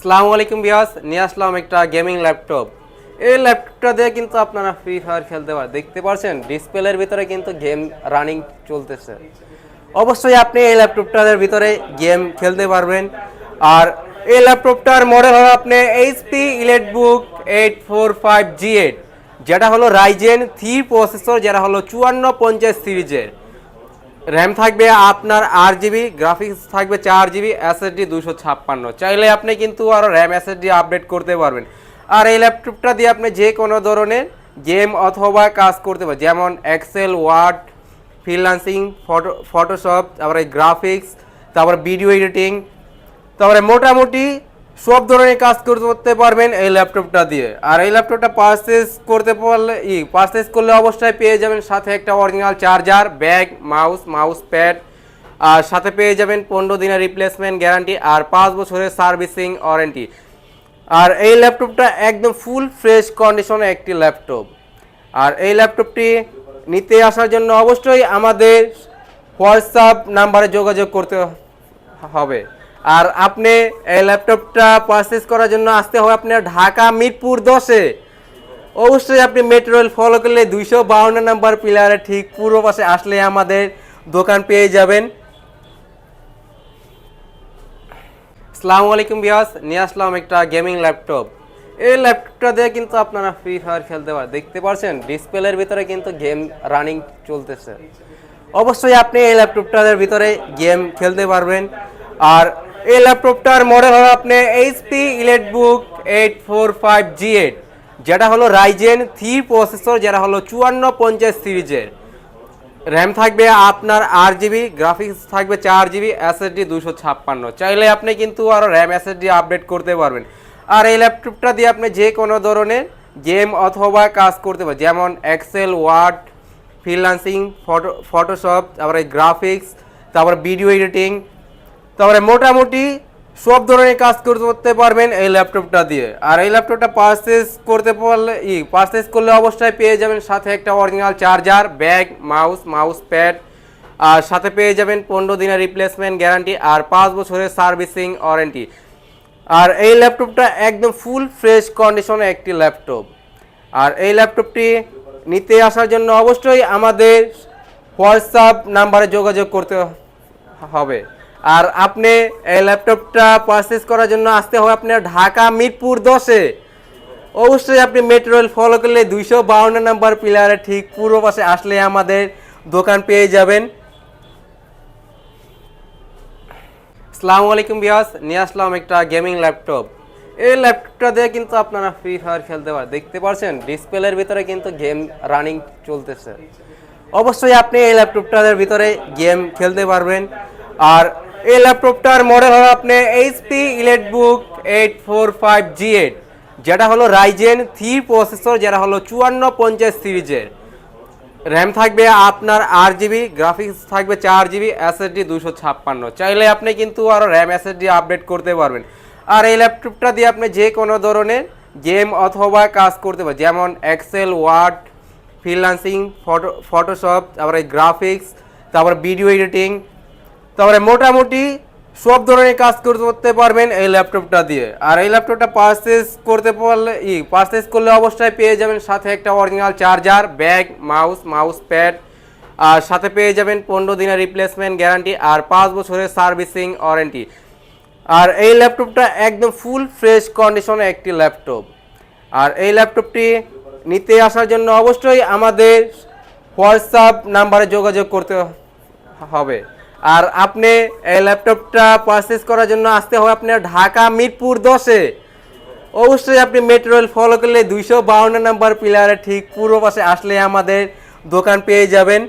আসসালামু আলাইকুম ভিউয়ার্স, নিয়ে আসলাম একটা গেমিং ল্যাপটপ। এই ল্যাপটপটা দিয়ে কিন্তু আপনারা ফ্রি ফায়ার খেলতে পারেন। দেখতে পাচ্ছেন ডিসপ্লের ভিতরে কিন্তু গেম রানিং চলতেছে। অবশ্যই আপনি এই ল্যাপটপটার ভিতরে গেম খেলতে পারবেন। আর এই ল্যাপটপটার মডেল হলো আপনি এইচপি ইলিটবুক 845G8, যেটা হলো রাইজেন 3 প্রসেসর, যেটা হলো 5450 সিরিজের। র্যাম থাকবে আপনার 8GB, গ্রাফিক্স থাকবে 4GB, এসএসডি 256। চাইলে আপনি কিন্তু আরও র্যাম এসএসডি আপডেট করতে পারবেন। আর এই ল্যাপটপটা দিয়ে আপনি যে কোনো ধরনের গেম অথবা কাজ করতে পারেন, যেমন এক্সেল, ওয়ার্ড, ফ্রিল্যান্সিং, ফটোশপ, তারপরে গ্রাফিক্স, তারপরে ভিডিও এডিটিং, তারপরে মোটামুটি সব ধরনের কাজ করতে পারবেন এই ল্যাপটপটা দিয়ে। আর এই ল্যাপটপটা পারচেস করলে অবশ্যই পেয়ে যাবেন সাথে একটা original charger, bag, mouse pad, আর সাথে পেয়ে যাবেন 15 দিনের রিপ্লেসমেন্ট গ্যারান্টি আর 5 বছরের সার্ভিসিং ওয়ারেন্টি। আর এই ল্যাপটপটা একদম ফুল ফ্রেশ কন্ডিশনে একটি ল্যাপটপ। আর এই ল্যাপটপটি নিতে আসার জন্য অবশ্যই আমাদের হোয়াটসঅ্যাপ নাম্বারে যোগাযোগ করতে হবে। আর আপনি এই ল্যাপটপটা পারচেস করার জন্য আসতে হবে আপনার ঢাকা মিরপুর 10-এ। অবশ্যই আপনি মেট্রো রেল ফলো করলে 252 নাম্বার পিলারের ঠিক পূর্ব পাশে আসলে আমাদের দোকান পেয়ে যাবেন। আসসালামু আলাইকুম ভিউয়ার্স, নিয়ে আসলাম একটা গেমিং ল্যাপটপ। এই ল্যাপটপটা দিয়ে কিন্তু আপনারা ফ্রি ফায়ার খেলতে পারেন। দেখতে পাচ্ছেন ডিসপ্লের ভিতরে কিন্তু গেম রানিং চলতেছে। অবশ্যই আপনি এই ল্যাপটপটার ভিতরে গেম খেলতে পারবেন। আর এই ল্যাপটপটার মডেল হলো আপনি এইচপি ইলিটবুক 845G8, যেটা হলো রাইজেন 3 প্রসেসর, যেটা হলো 5450 সিরিজের। র্যাম থাকবে আপনার 8GB, গ্রাফিক্স থাকবে 4GB, এসএসডি 256। চাইলে আপনি কিন্তু আরও র্যাম এসএসডি আপডেট করতে পারবেন। আর এই ল্যাপটপটা দিয়ে আপনি যে কোনো ধরনের গেম অথবা কাজ করতে পারেন, যেমন এক্সেল, ওয়ার্ড, ফ্রিল্যান্সিং, ফটোশপ, তারপরে গ্রাফিক্স, তারপরে ভিডিও এডিটিং, তারপরে মোটামুটি সব ধরনের কাজ করতে পারবেন এই ল্যাপটপটা দিয়ে। আর এই ল্যাপটপটা পারচেস করলে অবশ্যই পেয়ে যাবেন সাথে একটা original charger, bag, mouse pad, আর সাথে পেয়ে যাবেন 15 দিনের রিপ্লেসমেন্ট গ্যারান্টি আর 5 বছরের সার্ভিসিং ওয়ারেন্টি। আর এই ল্যাপটপটা একদম ফুল ফ্রেশ কন্ডিশনে একটি ল্যাপটপ। আর এই ল্যাপটপটি নিতে আসার জন্য অবশ্যই আমাদের হোয়াটসঅ্যাপ নাম্বারে যোগাযোগ করতে হবে। আর আপনি এই ল্যাপটপটা পারচেস করার জন্য আসতে হবে আপনার ঢাকা মিরপুর 10-এ। অবশ্যই আপনি মেট্রো রেল ফলো করলে 252 নাম্বার পিলারের ঠিক পূর্ব পাশে আসলে আমাদের দোকান পেয়ে যাবেন। আসসালামু আলাইকুম ভিউয়ার্স, নিয়ে আসলাম একটা গেমিং ল্যাপটপ। এই ল্যাপটপটা দিয়ে কিন্তু আপনারা ফ্রি ফায়ার খেলতে পারেন। দেখতে পাচ্ছেন ডিসপ্লের ভিতরে কিন্তু গেম রানিং চলতেছে। অবশ্যই আপনি এই ল্যাপটপটা পারচেস করার জন্য আসতে হবে আপনার ঢাকা মিরপুর 10-এ। আসসালামু আলাইকুম ভিউয়ার্স, নিয়ে আসলাম একটা গেমিং ল্যাপটপ। এই ল্যাপটপটা দিয়ে কিন্তু আপনারা ফ্রি ফায়ার খেলতে পারেন। দেখতে পাচ্ছেন ডিসপ্লের ভিতরে কিন্তু গেম রানিং চলতেছে। অবশ্যই আপনি এই ল্যাপটপটার ভিতরে গেম খেলতে পারবেন। আর এই ল্যাপটপটার মডেল হলো আপনি এইচপি ইলিটবুক 845G8, যেটা হলো রাইজেন 3 প্রসেসর, যেটা হলো 5450 সিরিজের। র্যাম থাকবে আপনার 8GB, গ্রাফিক্স থাকবে 4GB, এসএসডি 256। চাইলে আপনি কিন্তু আরও র্যাম এসএসডি আপডেট করতে পারবেন। আর এই ল্যাপটপটা দিয়ে আপনি যে কোনো ধরনের গেম অথবা কাজ করতে পারেন, যেমন এক্সেল, ওয়ার্ড, ফ্রিল্যান্সিং, ফটোশপ, তারপরে গ্রাফিক্স, তারপরে ভিডিও এডিটিং, তারপরে মোটামুটি সব ধরনের কাজ করতে পারবেন এই ল্যাপটপটা দিয়ে। আর এই ল্যাপটপটা পারচেস করলে অবশ্যই পেয়ে যাবেন সাথে একটা original charger, bag, mouse pad, আর সাথে পেয়ে যাবেন 15 দিনের রিপ্লেসমেন্ট গ্যারান্টি আর 5 বছরের সার্ভিসিং ওয়ারেন্টি। আর এই ল্যাপটপটা একদম ফুল ফ্রেশ কন্ডিশনে একটি ল্যাপটপ। আর এই ল্যাপটপটি নিতে আসার জন্য অবশ্যই আমাদের হোয়াটসঅ্যাপ নাম্বারে যোগাযোগ করতে হবে। আর আপনি এই ল্যাপটপটা পারচেস করার জন্য আসতে হবে আপনার ঢাকা মিরপুর 10-এ। অবশ্যই আপনি মেট্রো রেল ফলো করলে 252 নাম্বার পিলারের ঠিক পূর্ব পাশে আসলে আমাদের দোকান পেয়ে যাবেন।